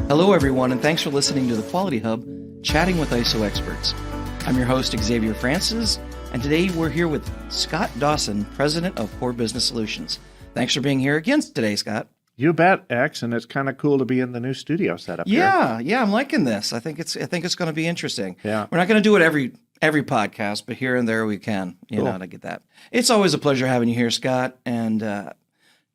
Hello, everyone, and thanks for listening to the Quality Hub, chatting with ISO experts. I'm your host, Xavier Francis, and today we're here with Scott Dawson, President of Core Business Solutions. Thanks for being here again today, Scott. You bet, X, and it's kind of cool to be in the new studio setup here. Yeah, I'm liking this. I think it's going to be interesting. Yeah. We're not going to do it every podcast, but here and there we can, you know, to get that. It's always a pleasure having you here, Scott, and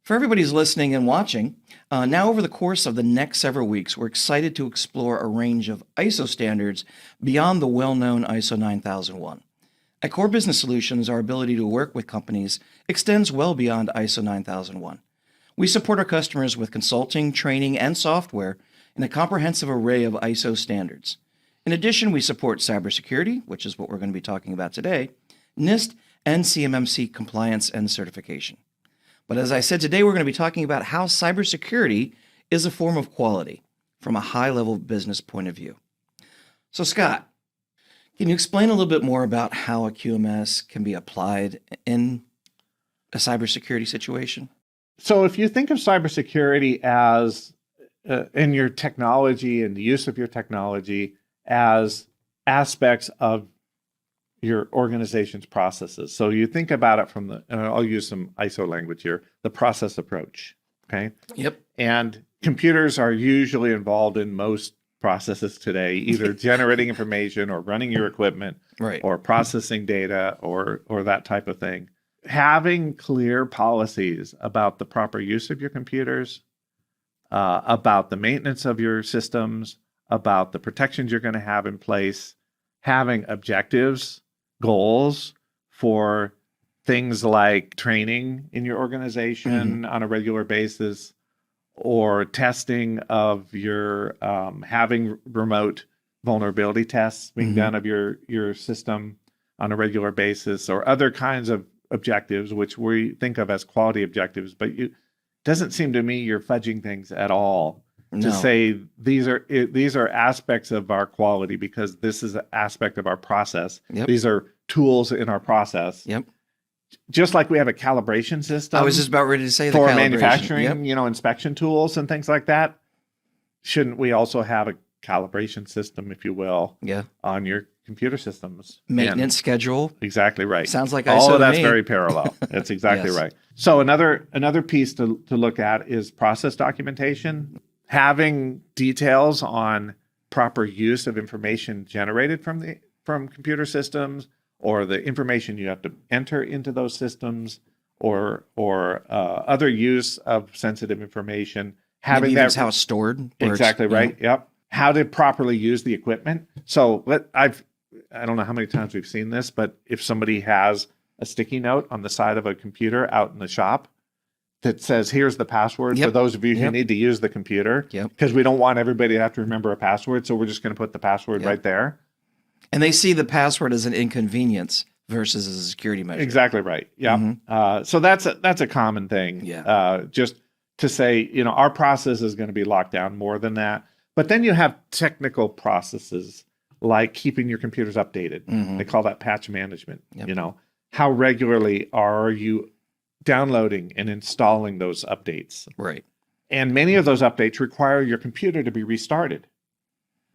for everybody who's listening and watching, now over the course of the next several weeks, we're excited to explore a range of ISO standards beyond the well-known ISO 9001. At Core Business Solutions, our ability to work with companies extends well beyond ISO 9001. We support our customers with consulting, training, and software in a comprehensive array of ISO standards. In addition, we support cybersecurity, which is what we're going to be talking about today, NIST, and CMMC compliance and certification. But as I said, today we're going to be talking about how cybersecurity is a form of quality from a high-level business point of view. So, Scott, can you explain a little bit more about how a QMS can be applied in a cybersecurity situation? So if you think of cybersecurity as, in your technology and the use of your technology as aspects of your organization's processes. So you think about it from and I'll use some ISO language here, the process approach, okay? Yep. And computers are usually involved in most processes today, either generating information or running your equipment, Right. or processing data or that type of thing. Having clear policies about the proper use of your computers, about the maintenance of your systems, about the protections you're going to have in place, having objectives, goals for things like training in your organization on a regular basis, or testing of your having remote vulnerability tests being done of your system on a regular basis, or other kinds of objectives, which we think of as quality objectives, but it doesn't seem to me you're fudging things at all to say these are aspects of our quality because this is an aspect of our process. Yep. These are tools in our process. Yep. Just like we have a calibration system. I was just about ready to say for the calibration. Manufacturing, inspection tools and things like that. Shouldn't we also have a calibration system, if you will, on your computer systems? Maintenance schedule. Exactly right. Sounds like all ISO of that's to me. very parallel. That's exactly Yes. right. So another piece to look at is process documentation. Having details on proper use of information generated from computer systems, or the information you have to enter into those systems, or other use of sensitive information. Maybe that's how it's stored. Exactly right. Yep. How to properly use the equipment. So I don't know how many times we've seen this, but if somebody has a sticky note on the side of a computer out in the shop that says, here's the password for those of you who need to use the computer, because we don't want everybody to have to remember a password, so we're just going to put the password right there. And they see the password as an inconvenience versus as a security measure. Exactly right. Yeah. So that's a common thing. Yeah. Just to say, our process is going to be locked down more than that. But then you have technical processes like keeping your computers updated. They call that patch management. Yep. How regularly are you downloading and installing those updates? Right. And many of those updates require your computer to be restarted.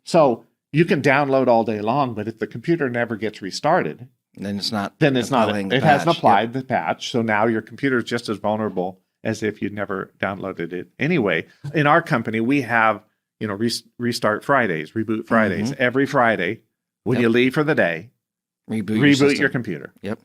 So you can download all day long, but if the computer never gets restarted, then it's not. It hasn't applied the patch. So now your computer is just as vulnerable as if you'd never downloaded it anyway. In our company, we have restart Fridays, reboot Fridays. Every Friday when you leave for the day, reboot your computer. Yep.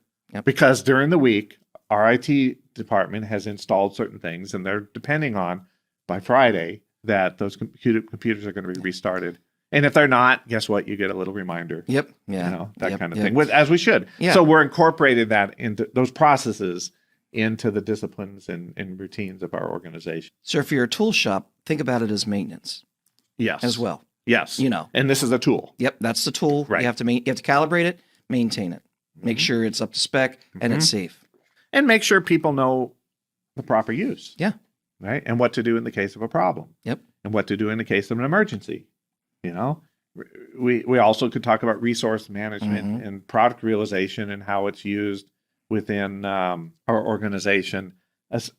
Because during the week, our IT department has installed certain things, and they're depending on by Friday that those computers are going to be restarted. And if they're not, guess what? You get a little reminder. Yep. Yeah. That kind of thing, as we should. Yeah. So we're incorporating that into those processes into the disciplines and routines of our organization. So if you're a tool shop, think about it as maintenance. Yes. As well. Yes. And this is a tool. Yep. That's the tool. Right. You have to calibrate it, maintain it, make sure it's up to spec and it's safe. And make sure people know the proper use. Yeah. Right. And what to do in the case of a problem. Yep. And what to do in the case of an emergency. We also could talk about resource management and product realization and how it's used within our organization.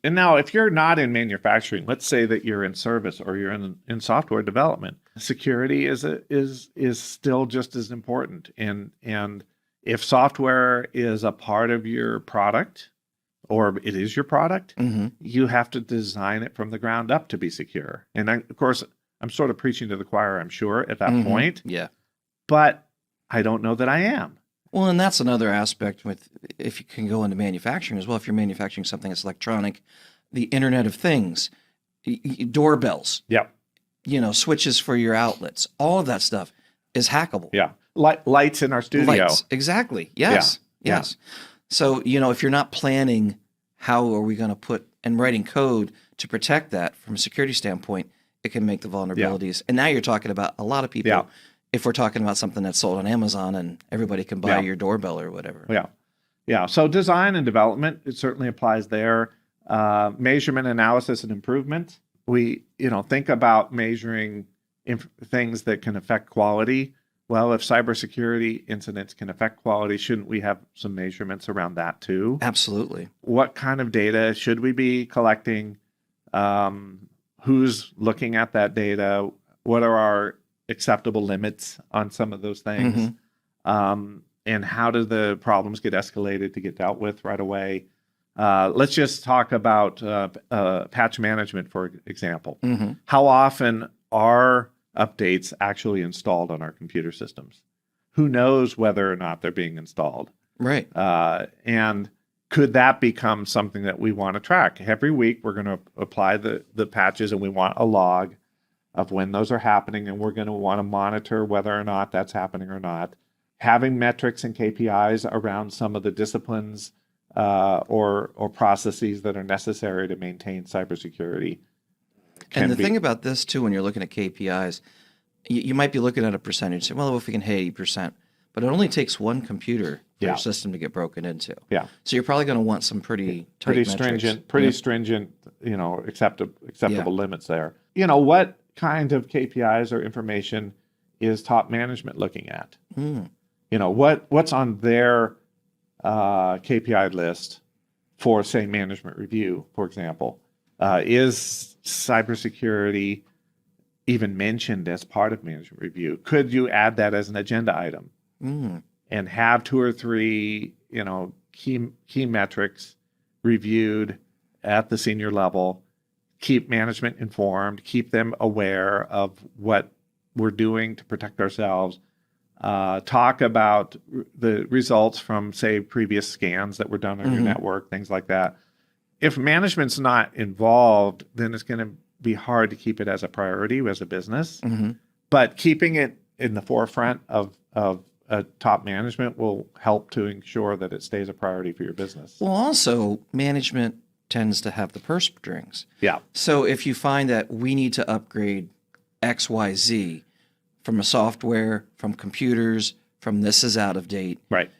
And now, if you're not in manufacturing, let's say that you're in service or you're in software development, security is still just as important. And if software is a part of your product, or it is your product, you have to design it from the ground up to be secure. And of course, I'm sort of preaching to the choir, I'm sure, at that point. Yeah. But I don't know that I am. Well, and that's another aspect with if you can go into manufacturing as well. If you're manufacturing something that's electronic, the Internet of Things, doorbells, Yep. Switches for your outlets, all of that stuff is hackable. Yeah. Lights in our studio. Lights, exactly. Yes. Yeah. Yes. So, if you're not planning how are we going to put and writing code to protect that from a security standpoint, it can make the vulnerabilities. And now you're talking about a lot of people. Yeah. If we're talking about something that's sold on Amazon and everybody can buy your doorbell or whatever. Yeah. Yeah. So design and development, it certainly applies there. Measurement, analysis, and improvement. We, think about measuring things that can affect quality. Well, if cybersecurity incidents can affect quality, shouldn't we have some measurements around that too? Absolutely. What kind of data should we be collecting? Who's looking at that data? What are our acceptable limits on some of those things? And how do the problems get escalated to get dealt with right away? Let's just talk about patch management, for example. How often are updates actually installed on our computer systems? Who knows whether or not they're being installed? Right. And could that become something that we want to track? Every week, we're going to apply the patches, and we want a log of when those are happening, and we're going to want to monitor whether or not that's happening or not. Having metrics and KPIs around some of the disciplines or processes that are necessary to maintain cybersecurity. And the thing about this too, when you're looking at KPIs, you might be looking at a percentage. Say, well, if we can hit 80%, but it only takes one computer for your system to get broken into. Yeah. So you're probably going to want some pretty tight stringent, metrics. stringent, acceptable limits there. What kind of KPIs or information is top management looking at? What's on their KPI list for, say, management review, for example? Is cybersecurity even mentioned as part of management review? Could you add that as an agenda item and have 2 or 3, key metrics reviewed at the senior level, keep management informed, keep them aware of what we're doing to protect ourselves, talk about the results from, say, previous scans that were done on your network, things like that. If management's not involved, then it's going to be hard to keep it as a priority as a business. But keeping it in the forefront of top management will help to ensure that it stays a priority for your business. Well, also, management tends to have the purse strings. Yeah. So if you find that we need to upgrade XYZ from a software, from computers, from this is out of date, Right.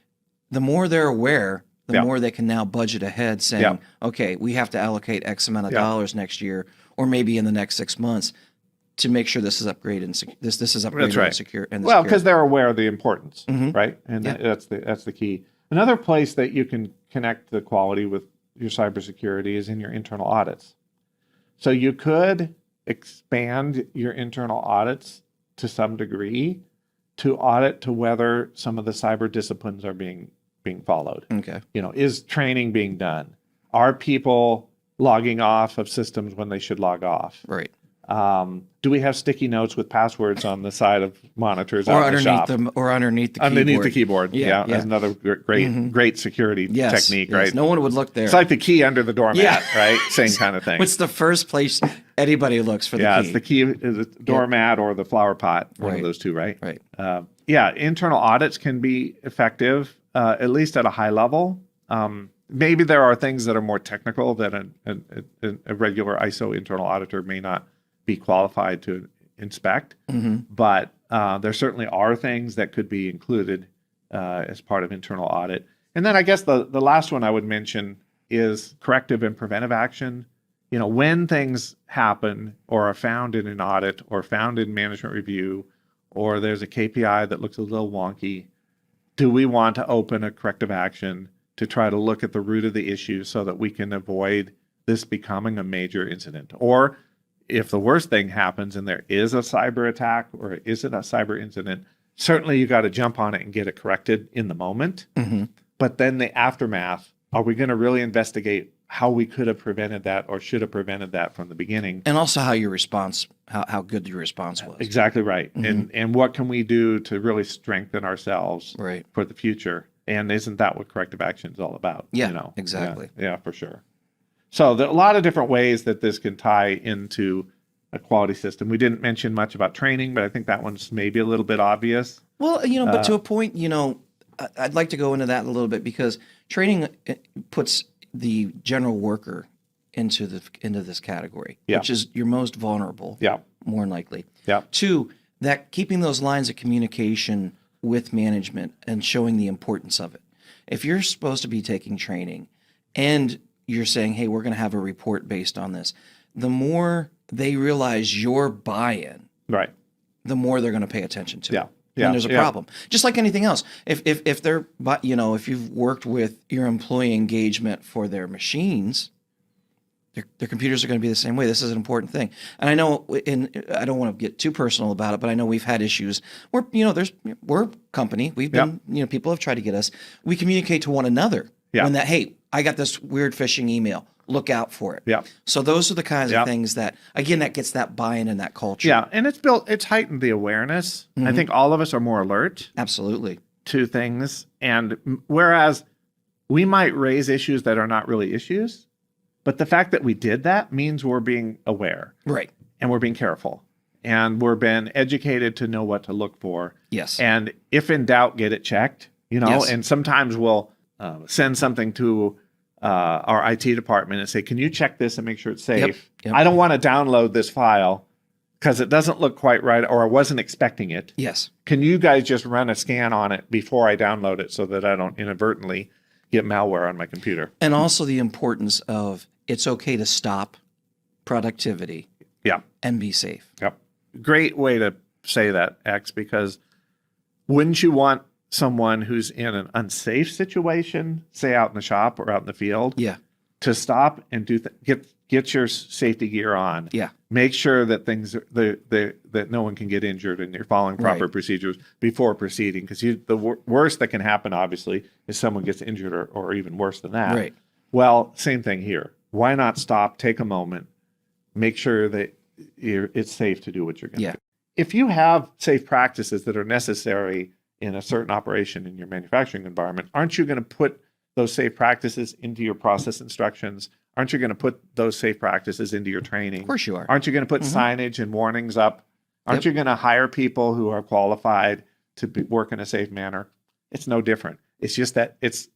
the more they're aware, the more they can now budget ahead saying, okay, we have to allocate X amount of dollars next year or maybe in the next 6 months to make sure this is upgraded and this is upgraded That's right. and secure. And well, because they're aware of the importance, right? And Yeah. that's the key. Another place that you can connect the quality with your cybersecurity is in your internal audits. So you could expand your internal audits to some degree to audit to whether some of the cyber disciplines are being followed. Okay. Is training being done? Are people logging off of systems when they should log off? Right. Do we have sticky notes with passwords on the side of monitors Or out in the shop? underneath the keyboard. Underneath the keyboard. Yeah, That's another great security technique, right? No one would look there. It's like the key under the doormat, right? Same kind of thing. What's the first place anybody looks for the key? It's the key, the doormat or the flower pot, one of those two, right? Right. Internal audits can be effective, at least at a high level. Maybe there are things that are more technical that a regular ISO internal auditor may not be qualified to inspect, but there certainly are things that could be included as part of internal audit. And then I guess the last one I would mention is corrective and preventive action. When things happen or are found in an audit or found in management review, or there's a KPI that looks a little wonky, do we want to open a corrective action to try to look at the root of the issue so that we can avoid this becoming a major incident. Or if the worst thing happens and there is a cyber attack or is it a cyber incident, certainly you got to jump on it and get it corrected in the moment. Mm-hmm. But then the aftermath, are we going to really investigate how we could have prevented that or should have prevented that from the beginning? And also how your response, how good your response was. Exactly right. Mm-hmm. And what can we do to really strengthen ourselves Right. for the future? And isn't that what corrective action is all about? Yeah, exactly. Yeah, for sure. So there are a lot of different ways that this can tie into a quality system. We didn't mention much about training, but I think that one's maybe a little bit obvious. Well, but to a point, I'd like to go into that a little bit because training puts the general worker into this category, Yeah. which is your most vulnerable, Yeah. more than likely. Yeah. Two, that keeping those lines of communication with management and showing the importance of it. If you're supposed to be taking training and you're saying, hey, we're going to have a report based on this, the more they realize your buy-in, Right. the more they're going to pay attention to it. Yeah. Yeah. And there's a problem. Just like anything else. If they're, if you've worked with your employee engagement for their machines, their computers are going to be the same way. This is an important thing. And I know, I don't want to get too personal about it, but I know we've had issues where, we're a company. We've been, people have tried to get us. We communicate to one another when that, hey, I got this weird phishing email. Look out for it. Yeah. So those are the kinds of things that, again, that gets that buy-in and that culture. Yeah. And it's heightened the awareness. Mm-hmm. I think all of us are more alert. Absolutely. To things. And whereas we might raise issues that are not really issues, but the fact that we did that means we're being aware. Right. And we're being careful. And we're being educated to know what to look for. Yes. And if in doubt, get it checked, Yes. And sometimes we'll send something to our IT department and say, can you check this and make sure it's safe? Yep. I don't want to download this file because it doesn't look quite right or I wasn't expecting it. Yes. Can you guys just run a scan on it before I download it so that I don't inadvertently get malware on my computer? And also the importance of it's okay to stop productivity. Yeah. And be safe. Yep. Great way to say that, X, because wouldn't you want someone who's in an unsafe situation, say out in the shop or out in the field, to stop and get your safety gear on. Yeah. Make sure that things that no one can get injured and you're following proper procedures before proceeding. Because the worst that can happen, obviously, is someone gets injured or even worse than that. Right. Well, same thing here. Why not stop, take a moment, make sure that it's safe to do what you're going to do. If you have safe practices that are necessary in a certain operation in your manufacturing environment, aren't you going to put those safe practices into your process instructions? Aren't you going to put those safe practices into your training? Of course you are. Aren't you going to put signage and warnings up? Aren't you going to hire people who are qualified to work in a safe manner? It's no different. It's just that it's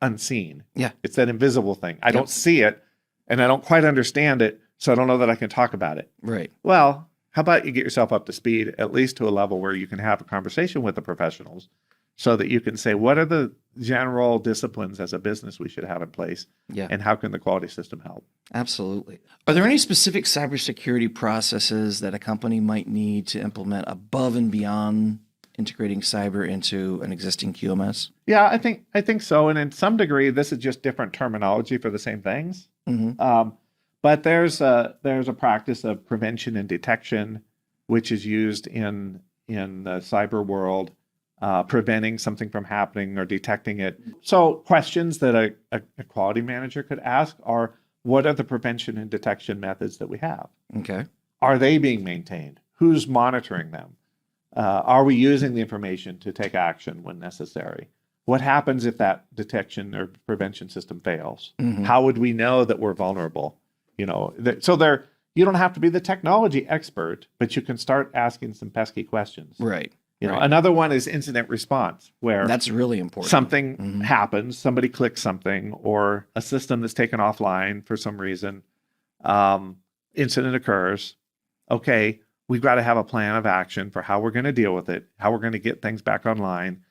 unseen. Yeah. It's that invisible thing. I don't see it and I don't quite understand it, so I don't know that I can talk about it. Right. Well, how about you get yourself up to speed, at least to a level where you can have a conversation with the professionals so that you can say, what are the general disciplines as a business we should have in place? Yeah. And how can the quality system help? Absolutely. Are there any specific cybersecurity processes that a company might need to implement above and beyond integrating cyber into an existing QMS? Yeah, I think so. And in some degree, this is just different terminology for the same things. Mm-hmm. But there's a practice of prevention and detection, which is used in the cyber world, preventing something from happening or detecting it. So questions that a quality manager could ask are, what are the prevention and detection methods that we have? Okay. Are they being maintained? Who's monitoring them? Are we using the information to take action when necessary? What happens if that detection or prevention system fails? Mm-hmm. How would we know that we're vulnerable? You don't have to be the technology expert, but you can start asking some pesky questions. Right. Another one is incident response, where that's really important. Something happens, somebody clicks something, or a system that's taken offline for some reason. Incident occurs. Okay, we've got to have a plan of action for how we're going to deal with it, how we're going to get things back online.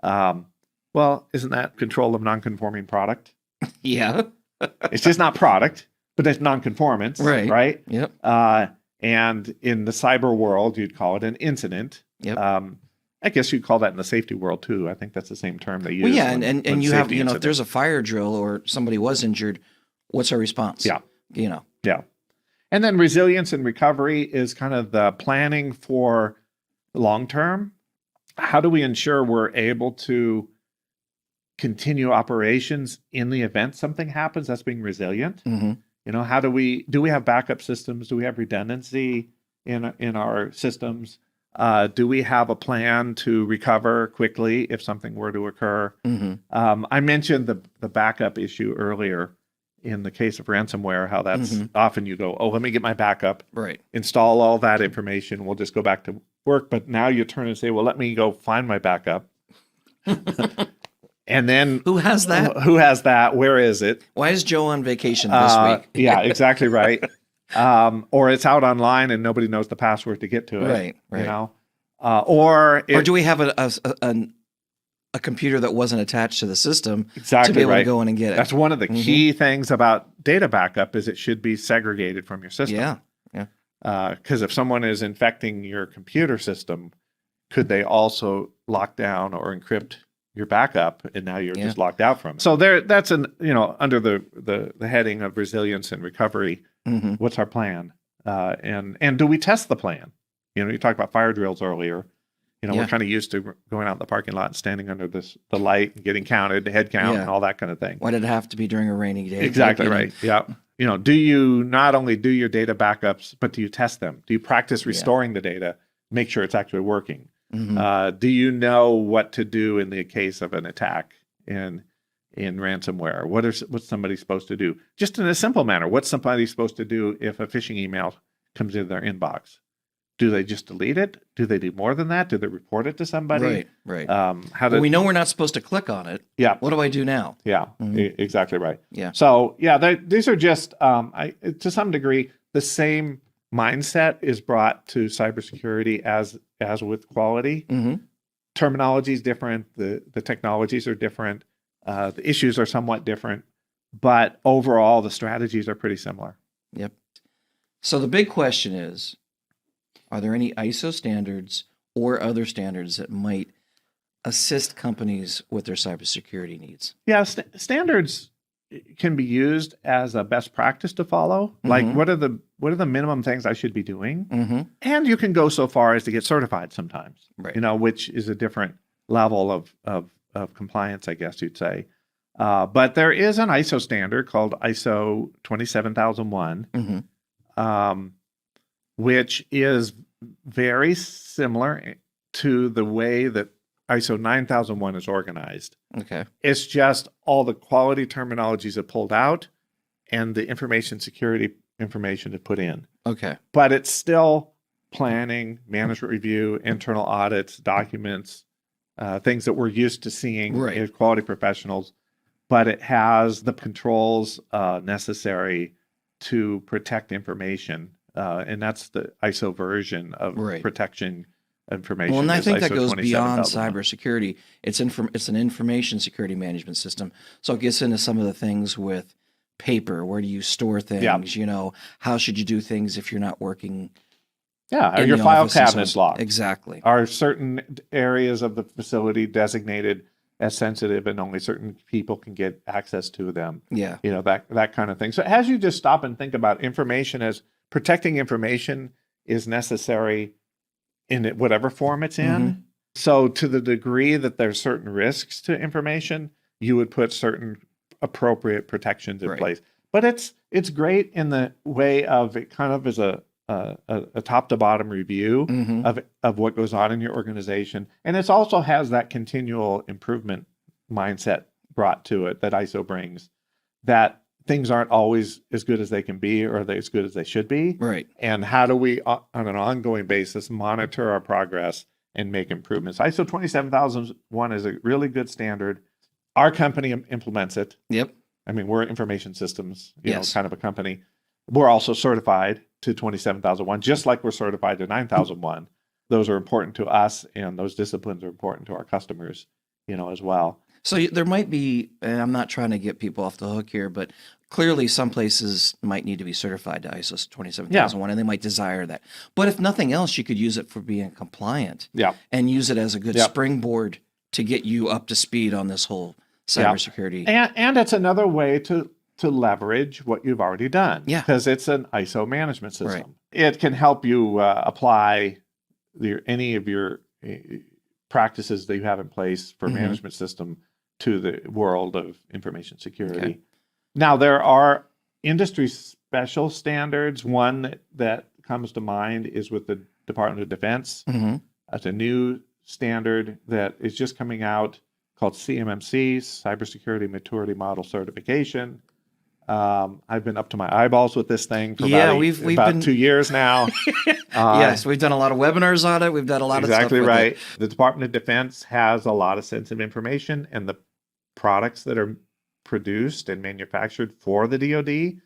Well, isn't that control of non-conforming product? Yeah. It's just not product, but it's non-conformance, right? Yep. And in the cyber world, you'd call it an incident. Yep. I guess you'd call that in the safety world too. I think that's the same term they use. Well, yeah, and you have, if there's a fire drill or somebody was injured, What's our response? Yeah. You know. Yeah. And then resilience and recovery is kind of the planning for long term. How do we ensure we're able to continue operations in the event something happens? That's being resilient. Mm-hmm. You know, do we have backup systems? Do we have redundancy in our systems? Do we have a plan to recover quickly if something were to occur? Mm-hmm. I mentioned the backup issue earlier in the case of ransomware, how that's often you go, oh, let me get my backup, Right. install all that information. We'll just go back to work. But now you turn and say, well, let me go find my backup. And then Who has that? Who has that? Where is it? Why is Joe on vacation this week? Yeah, exactly right. Or it's out online and nobody knows the password to get to it. Right. You know, or do we have a computer that wasn't attached to the system exactly to be able right. to go in and get it? That's one of the key things about data backup is it should be segregated from your system. Yeah. Because if someone is infecting your computer system, could they also lock down or encrypt your backup, and now you're just locked out from it? So that's under the heading of resilience and recovery. Mm-hmm. What's our plan? And do we test the plan? You know, you talked about fire drills earlier. You know, we're kind of used to going out in the parking lot and standing under the light and getting counted, the head count, and all that kind of thing. Why did it have to be during a rainy day? Exactly right. Yeah. You know, do you not only do your data backups, but do you test them? Do you practice restoring the data, make sure it's actually working? Mm-hmm. Do you know what to do in the case of an attack in ransomware? What's somebody supposed to do? Just in a simple manner, what's somebody supposed to do if a phishing email comes in their inbox? Do they just delete it? Do they do more than that? Do they report it to somebody? Right. We know we're not supposed to click on it. Yeah. What do I do now? Yeah, exactly right. Yeah. So these are just to some degree the same mindset is brought to cybersecurity as with quality. Mm-hmm. Terminology is different. The technologies are different. The issues are somewhat different, but overall the strategies are pretty similar. Yep. So the big question is, are there any ISO standards or other standards that might assist companies with their cybersecurity needs? Yeah, standards can be used as a best practice to follow. Like, what are the minimum things I should be doing? Mm-hmm. And you can go so far as to get certified sometimes. Right. You know, which is a different level of compliance, I guess you'd say. But there is an ISO standard called ISO 27001. Mm-hmm. Which is very similar to the way that ISO 9001 is organized. Okay. It's just all the quality terminologies are pulled out and the information security information is put in. Okay. But it's still planning, management review, internal audits, documents, things that we're used to seeing as quality professionals. But it has the controls necessary to protect information. And that's the ISO version of protection information. Well, and I think ISO that goes beyond 27001. cybersecurity. It's an information security management system. So it gets into some of the things with paper. Where do you store things? Yeah. You know, how should you do things if you're not working? Yeah, are in your the file office and so cabinets on? locked? Exactly. Are certain areas of the facility designated as sensitive and only certain people can get access to them? Yeah. You know, that kind of thing. So as you just stop and think about information, as protecting information is necessary in whatever form it's in. Mm-hmm. So to the degree that there's certain risks to information, you would put certain appropriate protections in place. But it's great in the way of it kind of is a top to bottom review of what goes on in your organization. And it also has that continual improvement mindset brought to it that ISO brings, that things aren't always as good as they can be or as good as they should be. Right. And how do we, on an ongoing basis, monitor our progress and make improvements? ISO 27001 is a really good standard. Our company implements it. Yep. I mean, we're information systems, you know, kind of a company. We're also certified to 27001, just like we're certified to 9001. Those are important to us, and those disciplines are important to our customers, you know, as well. So there might be, and I'm not trying to get people off the hook here, but clearly some places might need to be certified to ISO 27001, and they might desire that. But if nothing else, you could use it for being compliant and use it as a good springboard to get you up to speed on this whole cybersecurity. And it's another way to to leverage what you've already done. Yeah. Because it's an ISO management system. Right. It can help you apply any of your practices that you have in place for management system to the world of information security. Okay. Now, there are industry special standards. One that comes to mind is with the Department of Defense. That's a new standard that is just coming out called CMMC, Cybersecurity Maturity Model Certification. I've been up to my eyeballs with this thing for we've about been 2 years now. Yes, we've done a lot of webinars on it. We've done a lot of stuff Exactly with right. it. The Department of Defense has a lot of sensitive information, and the products that are produced and manufactured for the DoD,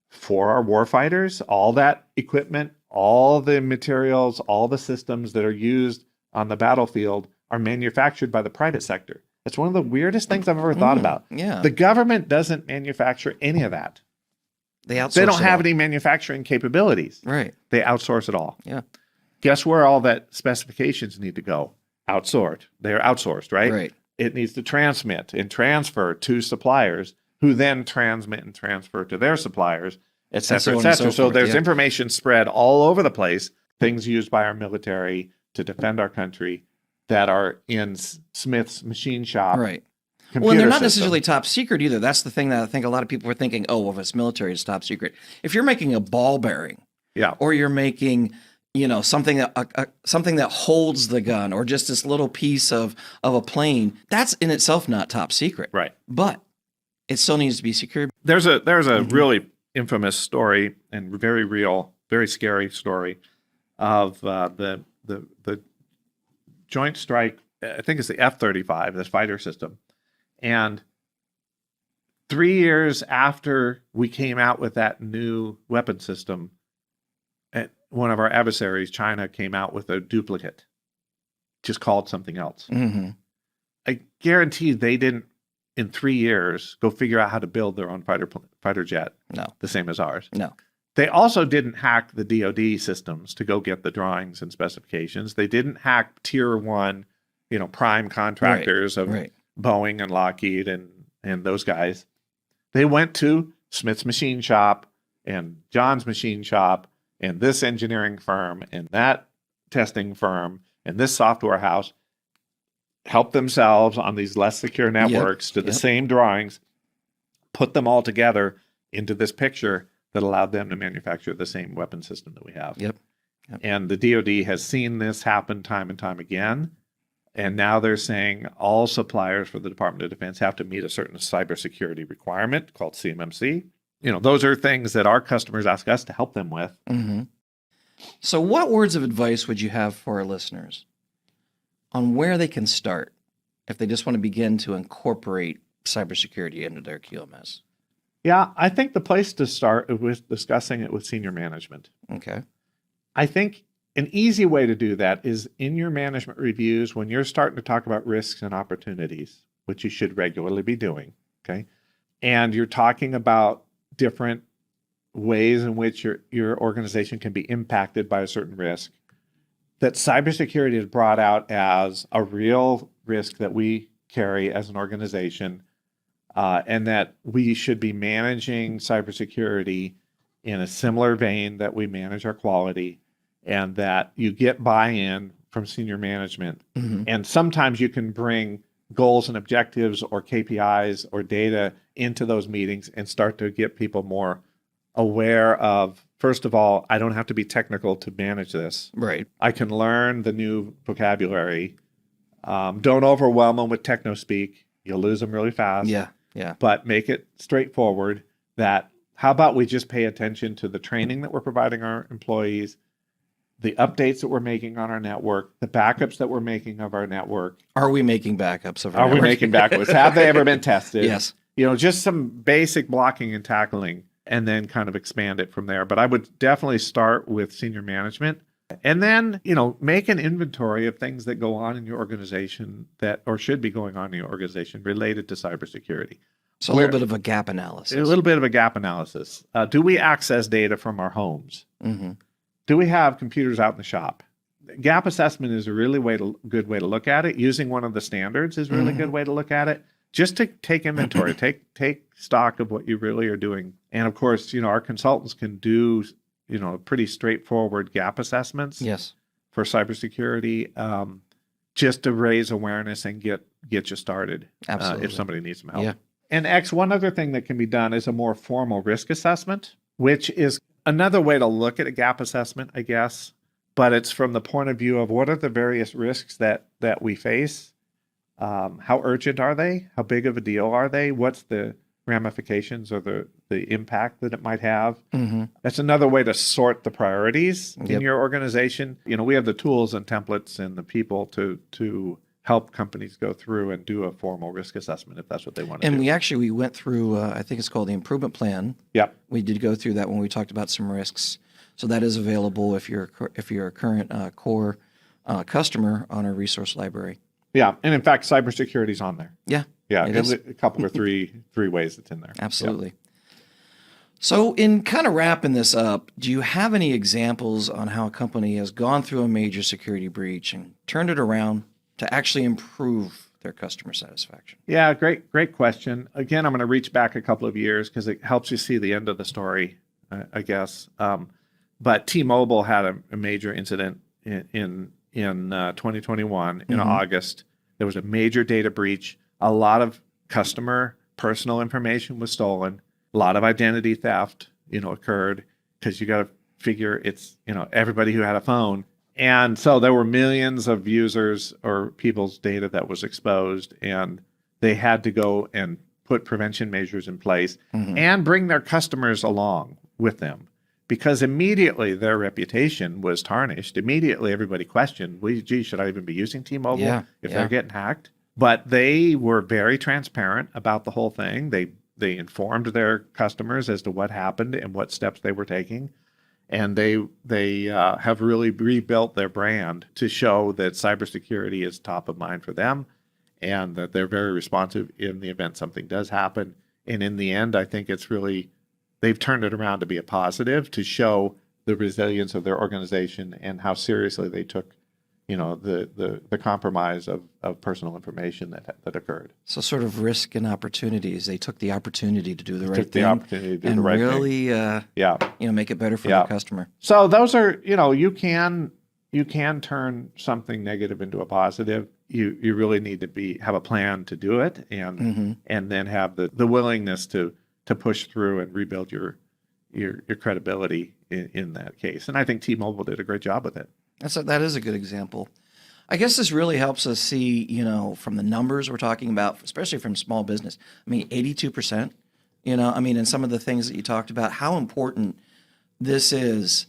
for our warfighters, all that equipment, all the materials, all the systems that are used on the battlefield are manufactured by the private sector. It's one of the weirdest things I've ever thought about. Yeah. The government doesn't manufacture any of that. They outsource They don't it have all. any manufacturing capabilities. Right. They outsource it all. Yeah. Guess where all that specifications need to go? Outsourced. They're outsourced, right? Right. It needs to transmit and transfer to suppliers who then transmit and transfer to their suppliers, et so cetera, et on and cetera. so So forth, there's yeah. information spread all over the place, things used by our military to defend our country that are in Smith's machine shop. Right. computer Well, and they're not system. necessarily top secret either. That's the thing that I think a lot of people are thinking, oh, well, if it's military, it's top secret. If you're making a ball bearing, Yeah. or you're making, something that something that holds the gun, or just this little piece of a plane, that's in itself not top secret. Right. But it still needs to be secured. There's a really infamous story and very real, very scary story of the Joint Strike. I think it's the F-35, this fighter system, and 3 years after we came out with that new weapon system, one of our adversaries, China, came out with a duplicate, just called something else. Mm-hmm. I guarantee they didn't, in 3 years, go figure out how to build their own fighter jet. No. The same as ours. No. They also didn't hack the DoD systems to go get the drawings and specifications. They didn't hack tier one, prime contractors of Right. Boeing and Lockheed and those guys. They went to Smith's machine shop and John's machine shop and this engineering firm and that testing firm and this software house, help themselves on these less secure networks to the same drawings, put them all together into this picture that allowed them to manufacture the same weapon system that we have. Yep. And the DoD has seen this happen time and time again. And now they're saying all suppliers for the Department of Defense have to meet a certain cybersecurity requirement called CMMC. Those are things that our customers ask us to help them with. Mm-hmm. So what words of advice would you have for our listeners on where they can start if they just want to begin to incorporate cybersecurity into their QMS? Yeah, I think the place to start is discussing it with senior management. Okay. I think an easy way to do that is in your management reviews when you're starting to talk about risks and opportunities, which you should regularly be doing, okay? And you're talking about different ways in which your organization can be impacted by a certain risk, that cybersecurity is brought out as a real risk that we carry as an organization, and that we should be managing cybersecurity in a similar vein that we manage our quality, and that you get buy-in from senior management. Mm-hmm. And sometimes you can bring goals and objectives or KPIs or data into those meetings and start to get people more aware of, first of all, I don't have to be technical to manage this. Right. I can learn the new vocabulary. Don't overwhelm them with techno speak. You'll lose them really fast. Yeah. Yeah. But make it straightforward that how about we just pay attention to the training that we're providing our employees, the updates that we're making on our network, the backups that we're making of our network. Are we making backups of our Are we network? making backups? Have they ever been tested? Yes. Just some basic blocking and tackling, and then kind of expand it from there. But I would definitely start with senior management, and then, make an inventory of things that go on in your organization or should be going on in your organization related to cybersecurity. So a little bit of a gap analysis. A little bit of a gap analysis. Do we access data from our homes? Mm-hmm. Do we have computers out in the shop? Gap assessment is a really good way to look at it. Using one of the standards is a really good way to look at it. just to take inventory, take stock of what you really are doing. And of course, our consultants can do, pretty straightforward gap assessments Yes. for cybersecurity, just to raise awareness and get you started Absolutely. if somebody needs some help. Yeah. And one other thing that can be done is a more formal risk assessment, which is another way to look at a gap assessment, I guess. But it's from the point of view of what are the various risks that we face? How urgent are they? How big of a deal are they? What's the ramifications or the impact that it might have? Mm-hmm. That's another way to sort the priorities Yep. in your organization. We have the tools and templates and the people to help companies go through and do a formal risk assessment if that's what they want to And do. we went through, I think it's called the improvement plan. Yep. We did go through that when we talked about some risks. So that is available if you're a current core customer on our resource library. Yeah. And in fact, cybersecurity is on there. Yeah. Yeah. It is. A couple or three ways it's in there. Absolutely. So in kind of wrapping this up, do you have any examples on how a company has gone through a major security breach and turned it around to actually improve their customer satisfaction? Yeah, great question. Again, I'm going to reach back a couple of years because it helps you see the end of the story, I guess. But T-Mobile had a major incident in 2021 in August. There was a major data breach. A lot of customer personal information was stolen. A lot of identity theft, occurred because you got to figure it's, everybody who had a phone. And so there were millions of users or people's data that was exposed, and they had to go and put prevention measures in place and bring their customers along with them, because immediately their reputation was tarnished. Immediately everybody questioned, well, gee, should I even be using T-Mobile if they're getting hacked? But they were very transparent about the whole thing. They informed their customers as to what happened and what steps they were taking. And they have really rebuilt their brand to show that cybersecurity is top of mind for them, and that they're very responsive in the event something does happen. And in the end, I think they've turned it around to be a positive, to show the resilience of their organization and how seriously they took, the compromise of personal information that occurred. So sort of risk and opportunities. They took the opportunity to do the right Took the thing opportunity to do and the right thing. really, make it better for the customer. So those are, you can turn something negative into a positive. You really need to have a plan to do it, and then have the willingness to push through and rebuild your credibility in that case. And I think T-Mobile did a great job with it. That is a good example. I guess this really helps us see, from the numbers we're talking about, especially from small business. 82%, and some of the things that you talked about, how important this is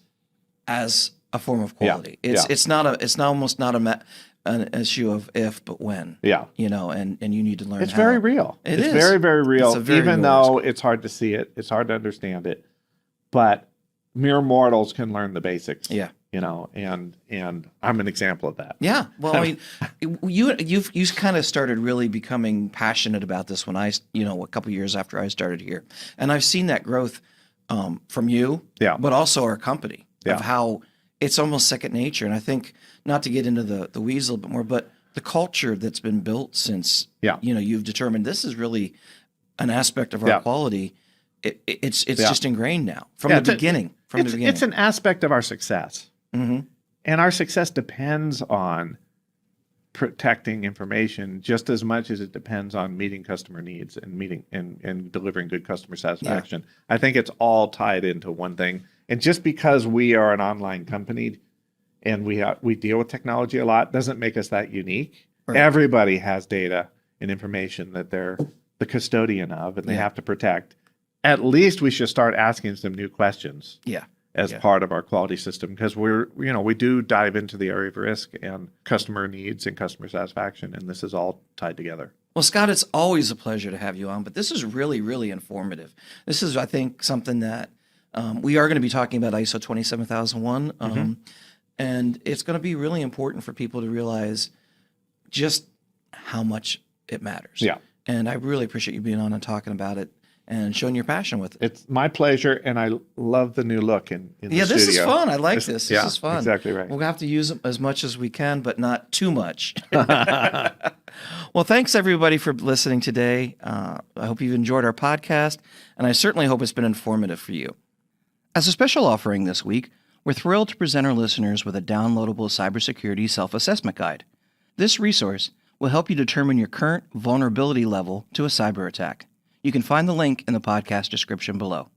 as a form of quality. It's almost not an issue of if, but when. Yeah. And you need to learn. It's very real. It's very, very real. Even though it's hard to see it, it's hard to understand it, but mere mortals can learn the basics. Yeah. And I'm an example of that. Yeah. Well, you've kind of started really becoming passionate about this when a couple years after I started here, and I've seen that growth from you, but also our company, of how it's almost second nature. And I think, not to get into the weeds a little bit more, but the culture that's been built since you've determined this is really an aspect of our quality. It's just ingrained now from the beginning. It's an aspect of our success. And our success depends on protecting information just as much as it depends on meeting customer needs and delivering good customer satisfaction. I think it's all tied into one thing. And just because we are an online company and we deal with technology a lot doesn't make us that unique. Right. Everybody has data and information that they're the custodian of and they have to protect. At least we should start asking some new questions. As part of our quality system, because we do dive into the area of risk and customer needs and customer satisfaction, and this is all tied together. Well, Scott, it's always a pleasure to have you on, but this is really, really informative. This is, I think, something that we are going to be talking about ISO 27001, and it's going to be really important for people to realize just how much it matters. Yeah. And I really appreciate you being on and talking about it and showing your passion with it. It's my pleasure, and I love the new look in the studio. Yeah, this is fun. I like this. This is fun. Exactly right. We'll have to use it as much as we can, but not too much. Well, thanks everybody for listening today. I hope you've enjoyed our podcast, and I certainly hope it's been informative for you. As a special offering this week, we're thrilled to present our listeners with a downloadable cybersecurity self-assessment guide. This resource will help you determine your current vulnerability level to a cyber attack. You can find the link in the podcast description below.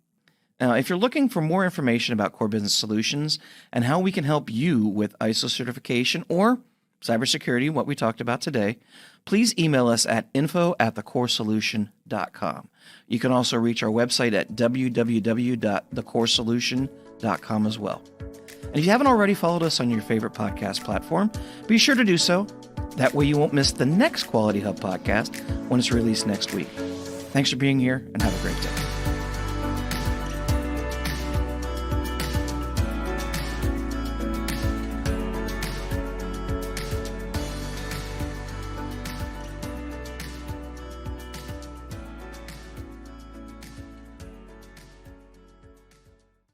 Now, if you're looking for more information about Core Business Solutions and how we can help you with ISO certification or cybersecurity, what we talked about today, please email us at info@thecoresolution.com. You can also reach our website at www.thecoresolution.com as well. And if you haven't already followed us on your favorite podcast platform, be sure to do so. That way you won't miss the next Quality Hub podcast when it's released next week. Thanks for being here and have a great day.